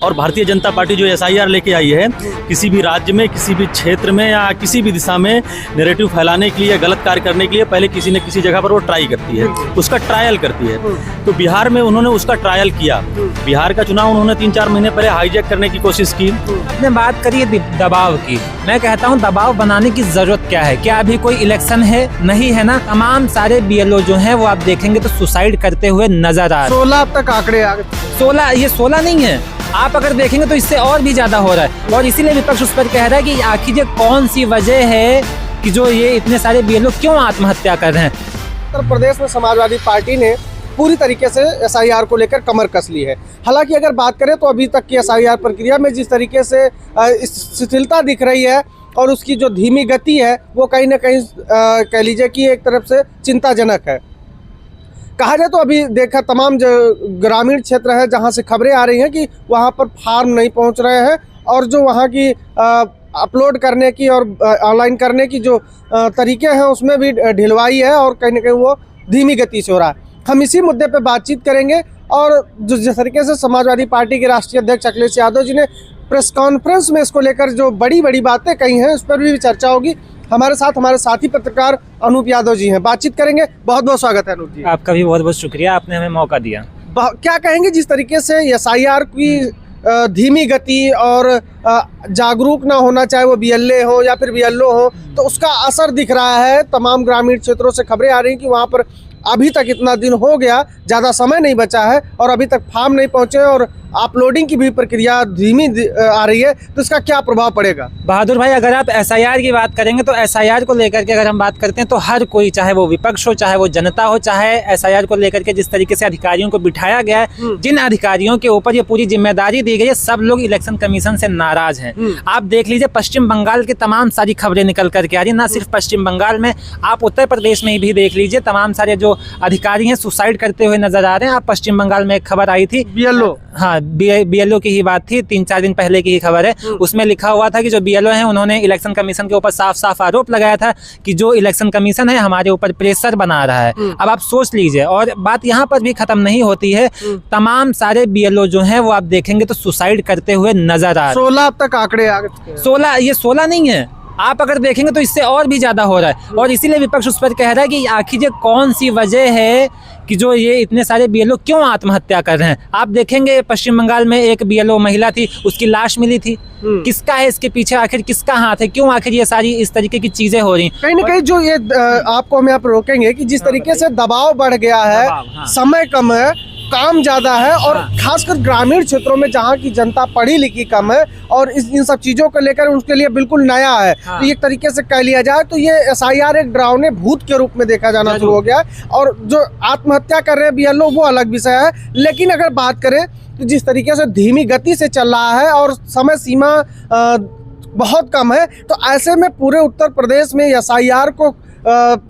और भारतीय जनता पार्टी जो एसआईआर लेके आई है, किसी भी राज्य में, किसी भी क्षेत्र में या किसी भी दिशा में नैरेटिव फैलाने के लिए, गलत कार्य करने के लिए पहले किसी न किसी जगह पर वो ट्राई करती है, उसका ट्रायल करती है। तो बिहार में उन्होंने उसका ट्रायल किया। बिहार का चुनाव उन्होंने 3-4 महीने पहले हाईजैक करने की कोशिश की। आपने बात करी है दबाव की, मैं कहता हूँ दबाव बनाने की जरूरत क्या है? क्या अभी कोई इलेक्शन है? नहीं है ना। तमाम सारे बीएलओ जो हैं वो आप देखेंगे तो सुसाइड करते हुए नजर आ रहे हैं। 16 तक आंकड़े आ गए। 16, ये 16 नहीं है, आप अगर देखेंगे तो इससे और भी ज्यादा हो रहा है। और इसीलिए विपक्ष उस पर कह रहा है कि आखिर ये कौन सी वजह है कि जो ये इतने सारे बीएलओ क्यों आत्महत्या कर रहे हैं। उत्तर प्रदेश में समाजवादी पार्टी ने पूरी तरीके से एसआईआर को लेकर कमर कस ली है। हालांकि अगर बात करें तो अभी तक की एसआईआर प्रक्रिया में जिस तरीके से शिथिलता दिख रही है और उसकी जो धीमी गति है वो कहीं ना कहीं कह लीजिए कि एक तरफ से चिंताजनक है। कहा जाए तो अभी देखा तमाम जो ग्रामीण क्षेत्र है जहां से खबरें आ रही हैं कि वहां पर फार्म नहीं पहुंच रहे हैं और जो वहां की अपलोड करने की और ऑनलाइन करने की जो तरीके हैं उसमें भी ढिलवाई है और कहीं ना कहीं वो धीमी गति से हो रहा है। हम इसी मुद्दे पर बातचीत करेंगे और जिस तरीके से समाजवादी पार्टी के राष्ट्रीय अध्यक्ष अखिलेश यादव जी ने प्रेस कॉन्फ्रेंस में इसको लेकर जो बड़ी बड़ी बातें कही हैं उस पर भी चर्चा होगी। हमारे साथ हमारे साथी पत्रकार अनूप यादव जी हैं, बातचीत करेंगे। बहुत बहुत स्वागत है अनूप जी। आपका भी बहुत बहुत शुक्रिया, आपने हमें मौका दिया। क्या कहेंगे जिस तरीके से एसआईआर की धीमी गति और जागरूक ना होना, चाहे वो बीएलए हो या फिर बीएलओ हो, तो उसका असर दिख रहा है। तमाम ग्रामीण क्षेत्रों से खबरें आ रही हैं कि वहाँ पर अभी तक इतना दिन हो गया, ज़्यादा समय नहीं बचा है और अभी तक फार्म नहीं पहुँचे और अपलोडिंग की भी प्रक्रिया धीमी आ रही है, तो इसका क्या प्रभाव पड़ेगा? बहादुर भाई, अगर आप एसआईआर की बात करेंगे तो एसआईआर को लेकर के अगर हम बात करते हैं तो हर कोई, चाहे वो विपक्ष हो, चाहे वो जनता हो, चाहे एसआईआर को लेकर के जिस तरीके से अधिकारियों को बिठाया गया है, जिन अधिकारियों के ऊपर ये पूरी जिम्मेदारी दी गई है, सब लोग इलेक्शन कमीशन से नाराज हैं। आप देख लीजिए पश्चिम बंगाल की तमाम सारी खबरें निकल करके आ रही है। ना सिर्फ पश्चिम बंगाल में, आप उत्तर प्रदेश में भी देख लीजिए, तमाम सारे जो अधिकारी हैं सुसाइड करते हुए नजर आ रहे हैं। आप पश्चिम बंगाल में एक खबर आई थी, बीएलओ, हाँ बीएलओ की ही बात थी, 3-4 दिन पहले की ही खबर है। उसमें लिखा हुआ था कि जो बीएलओ हैं उन्होंने इलेक्शन कमीशन के ऊपर साफ साफ आरोप लगाया था कि जो इलेक्शन कमीशन है हमारे ऊपर प्रेशर बना रहा है। अब आप सोच लीजिए, और बात यहाँ पर भी खत्म नहीं होती है। तमाम सारे बीएलओ जो हैं वो आप देखेंगे तो सुसाइड करते हुए नजर आ रहे हैं। 16 तक आंकड़े आ गए। 16, ये 16 नहीं है, आप अगर देखेंगे तो इससे और भी ज्यादा हो रहा है। और इसीलिए विपक्ष उस पर कह रहा है कि आखिर ये कौन सी वजह है कि जो ये इतने सारे बीएलओ क्यों आत्महत्या कर रहे हैं। आप देखेंगे पश्चिम बंगाल में एक बीएलओ महिला थी, उसकी लाश मिली थी। किसका है इसके पीछे, आखिर किसका हाथ है? क्यों आखिर ये सारी इस तरीके की चीजें हो रही? कहीं ना कहीं जो ये आपको हम यहाँ पर रोकेंगे कि जिस तरीके से दबाव बढ़ गया है, समय कम है, काम ज्यादा है और खासकर ग्रामीण क्षेत्रों में जहाँ की जनता पढ़ी लिखी कम है और इन सब चीजों को लेकर उनके लिए बिल्कुल नया है। तो एक तरीके से कह लिया जाए तो ये एसआईआर एक डरावने भूत के रूप में देखा जाना शुरू हो गया है। और जो आत्महत्या कर रहे हैं बीएलओ वो अलग विषय है, लेकिन अगर बात करें तो जिस तरीके से धीमी गति से चल रहा है और समय सीमा बहुत कम है, तो ऐसे में पूरे उत्तर प्रदेश में एसआईआर को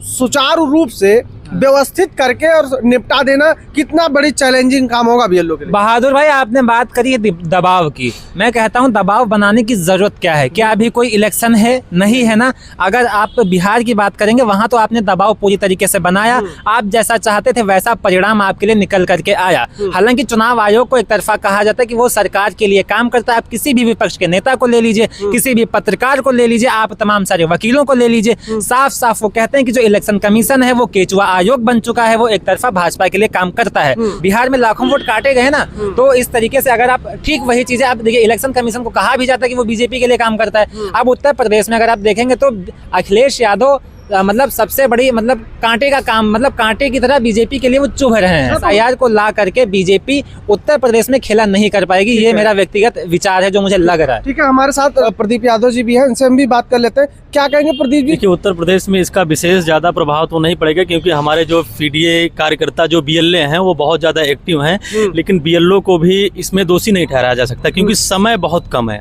सुचारू रूप से व्यवस्थित करके और निपटा देना कितना बड़ी चैलेंजिंग काम होगा बीएलओ के लिए। बहादुर भाई, आपने बात करी है दबाव की, मैं कहता हूं दबाव बनाने की जरूरत क्या है? क्या अभी कोई इलेक्शन है? नहीं है ना। अगर आप बिहार की बात करेंगे वहां तो आपने दबाव पूरी तरीके से बनाया, आप जैसा चाहते थे वैसा परिणाम आपके लिए निकल करके आया। हालांकि चुनाव आयोग को एक तरफा कहा जाता है कि वो सरकार के लिए काम करता है। आप किसी भी विपक्ष के नेता को ले लीजिए, किसी भी पत्रकार को ले लीजिए, आप तमाम सारे वकीलों को ले लीजिए, साफ साफ वो कहते हैं कि जो इलेक्शन कमीशन है वो केचुआ आयोग बन चुका है, वो एक तरफा भाजपा के लिए काम करता है। बिहार में लाखों वोट काटे गए ना, तो इस तरीके से अगर आप ठीक वही चीजें आप देखिए, इलेक्शन कमीशन को कहा भी जाता है कि वो बीजेपी के लिए काम करता है। अब उत्तर प्रदेश में अगर आप देखेंगे तो अखिलेश यादव मतलब सबसे बड़ी मतलब कांटे का काम, मतलब कांटे की तरह बीजेपी के लिए वो चुभ रहे हैं। एसआईआर को ला करके बीजेपी उत्तर प्रदेश में खेला नहीं कर पाएगी, ये मेरा व्यक्तिगत विचार है जो मुझे लग रहा है। ठीक है, हमारे साथ प्रदीप यादव जी भी हैं, इनसे हम भी बात कर लेते हैं। क्या कहेंगे प्रदीप जी? देखिए, उत्तर प्रदेश में इसका विशेष ज्यादा प्रभाव तो नहीं पड़ेगा क्योंकि हमारे जो पीडीए कार्यकर्ता जो बीएलए हैं वो बहुत ज्यादा एक्टिव हैं, लेकिन बीएलओ को भी इसमें दोषी नहीं ठहराया जा सकता क्योंकि समय बहुत कम है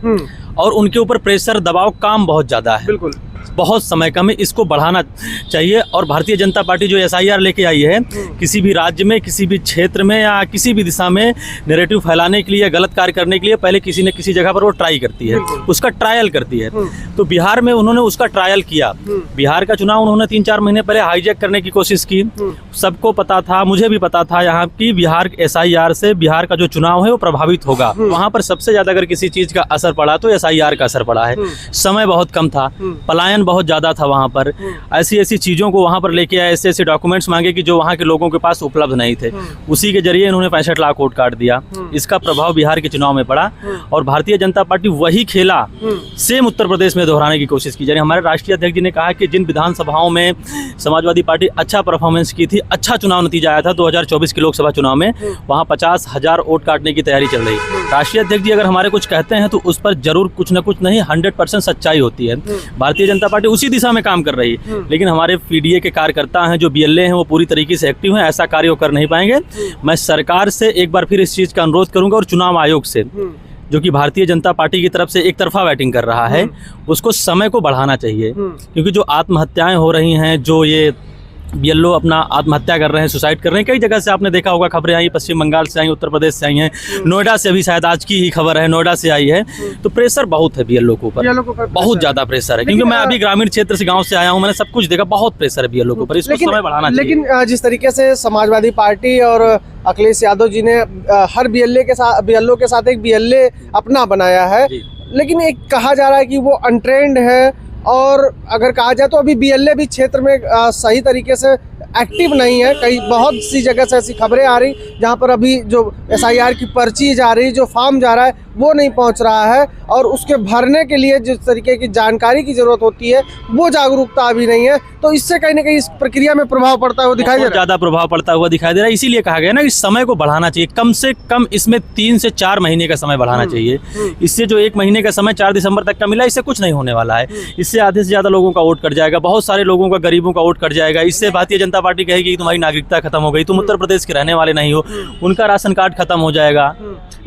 और उनके ऊपर प्रेशर, दबाव, काम बहुत ज्यादा है। बिल्कुल। बहुत समय कम है, इसको बढ़ाना चाहिए। और भारतीय जनता पार्टी जो SIR लेके आई है, किसी भी राज्य में, किसी भी क्षेत्र में या किसी भी दिशा में नैरेटिव फैलाने के लिए, गलत कार्य करने के लिए पहले किसी न किसी जगह पर वो ट्राई करती है, उसका ट्रायल करती है। तो बिहार में उन्होंने उसका ट्रायल किया। बिहार का चुनाव उन्होंने 3-4 महीने पहले हाईजैक करने की कोशिश की। सबको पता था, मुझे भी पता था यहाँ की बिहार SIR से बिहार का जो चुनाव है वो प्रभावित होगा। वहाँ पर सबसे ज़्यादा अगर किसी चीज़ का असर पड़ा तो SIR का असर पड़ा है। समय बहुत कम था, पलायन बहुत ज़्यादा था वहाँ पर। ऐसी ऐसी चीज़ों को वहाँ पर लेके आए, ऐसे ऐसे डॉक्यूमेंट्स मांगे कि जो वहाँ के लोगों के पास उपलब्ध नहीं थे। उसी के जरिए इन्होंने 65 लाख वोट काट दिया। इसका प्रभाव बिहार के चुनाव में पड़ा और भारतीय जनता पार्टी वही खेला सेम उत्तर प्रदेश में दोहराने की कोशिश की। यानी हमारे राष्ट्रीय अध्यक्ष जी ने कहा कि जिन विधानसभाओं में समाजवादी पार्टी अच्छा परफॉर्मेंस की थी, अच्छा चुनाव नतीजा आया था 2024 के लोकसभा चुनाव में, वहाँ 50,000 वोट काटने की तैयारी चल रही। राष्ट्रीय अध्यक्ष जी अगर हमारे कुछ कहते हैं तो उस पर जरूर कुछ न कुछ नहीं 100% सच्चाई होती है। भारतीय जनता पार्टी उसी दिशा में काम कर रही है, लेकिन हमारे PDA के कार्यकर्ता हैं, जो BLA हैं, वो पूरी तरीके से एक्टिव हैं, ऐसा कार्य कर नहीं पाएंगे। मैं सरकार से एक बार फिर इस चीज़ का अनुरोध करूंगा और चुनाव आयोग से, जो कि भारतीय जनता पार्टी की तरफ से एक तरफा बैटिंग कर रहा है, उसको समय को बढ़ाना चाहिए। क्योंकि जो आत्महत्याएं हो रही हैं, जो ये BLO अपना आत्महत्या कर रहे हैं, सुसाइड कर रहे हैं, कई जगह से आपने देखा होगा, खबरें आई, पश्चिम बंगाल से आई, उत्तर प्रदेश से आई हैं, नोएडा से अभी शायद आज की ही खबर है, नोएडा से आई है। तो प्रेशर बहुत है BLO के ऊपर, बहुत ज़्यादा प्रेशर है। क्योंकि मैं अभी ग्रामीण क्षेत्र से, गाँव से आया हूँ, मैंने सब कुछ देखा, बहुत प्रेशर है BLO के ऊपर, इसको समय बढ़ाना चाहिए। लेकिन जिस तरीके से समाजवादी पार्टी और अखिलेश यादव जी ने हर BLO के साथ एक BLA अपना बनाया है, लेकिन एक कहा जा रहा है कि वो अनट्रेंड है, और अगर कहा जाए तो अभी BLA भी क्षेत्र में सही तरीके से एक्टिव नहीं है। कई बहुत सी जगह से ऐसी खबरें आ रही जहां पर अभी जो SIR की पर्ची जा रही, जो फॉर्म जा रहा है, वो नहीं पहुंच रहा है, और उसके भरने के लिए जिस तरीके की जानकारी की जरूरत होती है वो जागरूकता अभी नहीं है। तो इससे कहीं ना कहीं इस प्रक्रिया में प्रभाव पड़ता हुआ दिखाई दे रहा है, ज़्यादा प्रभाव पड़ता हुआ दिखाई दे रहा है। इसीलिए कहा गया ना कि समय को बढ़ाना चाहिए, कम से कम इसमें 3 से 4 महीने का समय बढ़ाना चाहिए। इससे जो 1 महीने का समय 4 दिसंबर तक का मिला, इससे कुछ नहीं होने वाला है। इससे आधे से ज़्यादा लोगों का वोट कट जाएगा, बहुत सारे लोगों का, गरीबों का वोट कट जाएगा। इससे भारतीय जनता पार्टी कहेगी कि तुम्हारी नागरिकता खत्म हो गई, तुम उत्तर प्रदेश के रहने वाले नहीं हो, उनका राशन कार्ड खत्म हो जाएगा।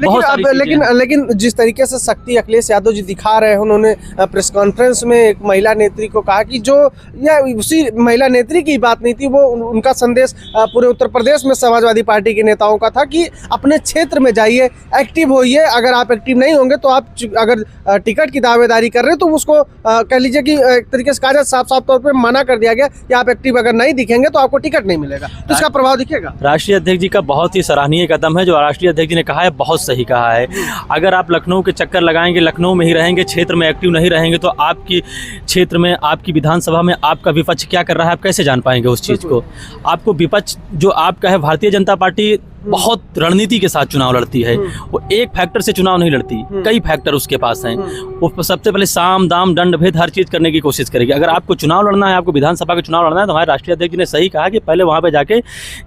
लेकिन जिस तरीके से शक्ति अखिलेश यादव जी दिखा रहे हैं, उन्होंने प्रेस कॉन्फ्रेंस में एक महिला नेत्री को कहा कि जो, या उसी महिला नेत्री की बात नहीं थी, वो उनका संदेश पूरे उत्तर प्रदेश में समाजवादी पार्टी के नेताओं का था कि अपने क्षेत्र में जाइए, एक्टिव होइए। अगर आप एक्टिव नहीं होंगे तो आप अगर टिकट की दावेदारी कर रहे हैं तो उसको कह लीजिए कि एक तरीके से कहा जाए, साफ साफ तौर पर मना कर दिया गया कि आप एक्टिव अगर नहीं दिखेंगे तो आपको टिकट नहीं मिलेगा। तो इसका प्रभाव दिखेगा। राष्ट्रीय अध्यक्ष जी का बहुत ही सराहनीय कदम है, जो राष्ट्रीय अध्यक्ष जी ने कहा है, बहुत सही कहा है। अगर आप लखनऊ के चक्कर लगाएंगे, लखनऊ में ही रहेंगे, क्षेत्र में एक्टिव नहीं रहेंगे, तो आपकी क्षेत्र में, आपकी विधानसभा में आपका विपक्ष क्या कर रहा है, आप कैसे जान पाएंगे उस चीज़ को। आपको विपक्ष जो आपका है, भारतीय जनता पार्टी बहुत रणनीति के साथ चुनाव लड़ती है। वो एक फैक्टर से चुनाव नहीं लड़ती, कई फैक्टर उसके पास हैं। वो सबसे पहले साम दाम दंड भेद हर चीज़ करने की कोशिश करेगी। अगर आपको चुनाव लड़ना है, आपको विधानसभा का चुनाव लड़ना है, तो हमारे राष्ट्रीय अध्यक्ष जी ने सही कहा कि पहले वहाँ पे जाके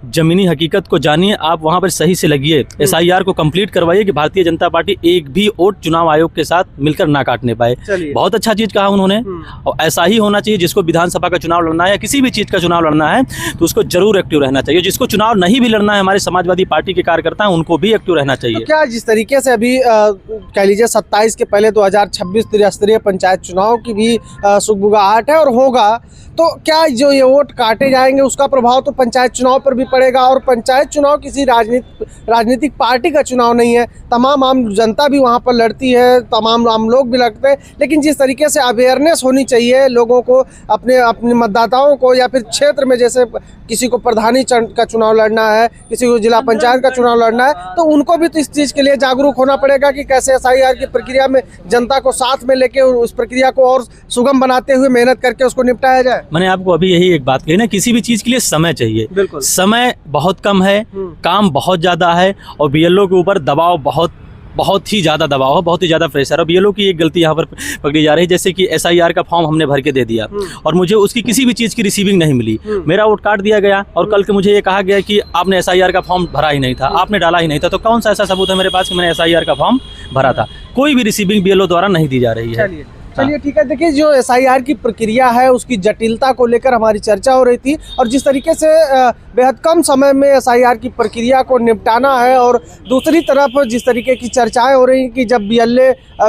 जमीनी हकीकत को जानिए, आप वहाँ पर सही से लगिए, SIR को कंप्लीट करवाइए कि भारतीय जनता पार्टी एक भी वोट चुनाव आयोग के साथ मिलकर ना काटने पाए। बहुत अच्छा चीज़ कहा उन्होंने, और ऐसा ही होना चाहिए। जिसको विधानसभा का चुनाव लड़ना है या किसी भी चीज़ का चुनाव लड़ना है, तो उसको जरूर एक्टिव रहना चाहिए। जिसको चुनाव नहीं भी लड़ना है, हमारे समाजवादी पार्टी के कार्यकर्ता उनको भी एक्टिव रहना चाहिए। तो क्या जिस तरीके से अभी कह लीजिए 27 के पहले 2026 त्रिस्तरीय पंचायत चुनाव की भी सुगबुगाहट है और होगा, तो क्या जो ये वोट काटे जाएंगे उसका प्रभाव तो पंचायत चुनाव पर भी पड़ेगा। और पंचायत चुनाव किसी राजनीतिक पार्टी का चुनाव नहीं है, तमाम आम जनता भी वहाँ पर लड़ती है, तमाम आम लोग भी लड़ते हैं। लेकिन जिस तरीके से अवेयरनेस होनी चाहिए लोगों को, अपने मतदाताओं को, या फिर क्षेत्र में जैसे किसी को प्रधानी का चुनाव लड़ना है, किसी को जिला पंचायत का चुनाव लड़ना है, तो उनको भी तो इस चीज़ के लिए जागरूक होना पड़ेगा कि कैसे SIR की प्रक्रिया में जनता को साथ में लेके उस प्रक्रिया को और सुगम बनाते हुए मेहनत करके उसको निपटाया जाए। मैंने आपको अभी यही एक बात कही ना, किसी भी चीज़ के लिए समय चाहिए। बिल्कुल। समय बहुत कम है, काम बहुत ज़्यादा है, और BLO के ऊपर दबाव बहुत ही ज़्यादा दबाव है, बहुत ही ज़्यादा प्रेशर है। BLO की एक गलती यहाँ पर पकड़ी जा रही है, जैसे कि SIR का फॉर्म हमने भर के दे दिया और मुझे उसकी किसी भी चीज़ की रिसीविंग नहीं मिली, मेरा वोट काट दिया गया, और कल के मुझे ये कहा गया कि आपने SIR का फॉर्म भरा ही नहीं था, आपने डाला ही नहीं था। तो कौन सा ऐसा सबूत है मेरे पास कि मैंने SIR का फॉर्म भरा था? कोई भी रिसीविंग BLO द्वारा नहीं दी जा रही है। चलिए ठीक है, देखिए जो एसआईआर की प्रक्रिया है उसकी जटिलता को लेकर हमारी चर्चा हो रही थी, और जिस तरीके से बेहद कम समय में एसआईआर की प्रक्रिया को निपटाना है, और दूसरी तरफ जिस तरीके की चर्चाएं हो रही कि जब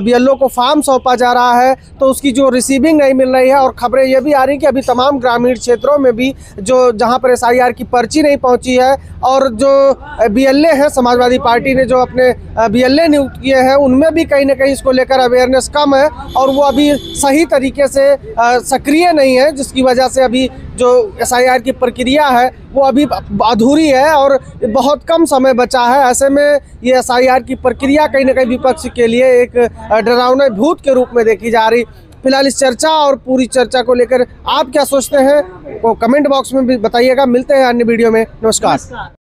बीएलओ को फॉर्म सौंपा जा रहा है तो उसकी जो रिसीविंग नहीं मिल रही है, और खबरें ये भी आ रही कि अभी तमाम ग्रामीण क्षेत्रों में भी जो जहां पर एसआईआर की पर्ची नहीं पहुंची है, और जो बीएलए हैं समाजवादी पार्टी ने जो अपने बीएलए नियुक्त किए हैं उनमें भी कहीं ना कहीं इसको लेकर अवेयरनेस कम है, और वो अभी सही तरीके से सक्रिय नहीं है, जिसकी वजह से अभी जो एसआईआर की प्रक्रिया है वो अभी अधूरी है और बहुत कम समय बचा है। ऐसे में ये एसआईआर की प्रक्रिया कहीं ना कहीं विपक्ष के लिए एक डरावने भूत के रूप में देखी जा रही। फिलहाल इस चर्चा और पूरी चर्चा को लेकर आप क्या सोचते हैं वो कमेंट बॉक्स में भी बताइएगा। मिलते हैं अन्य वीडियो में। नमस्कार।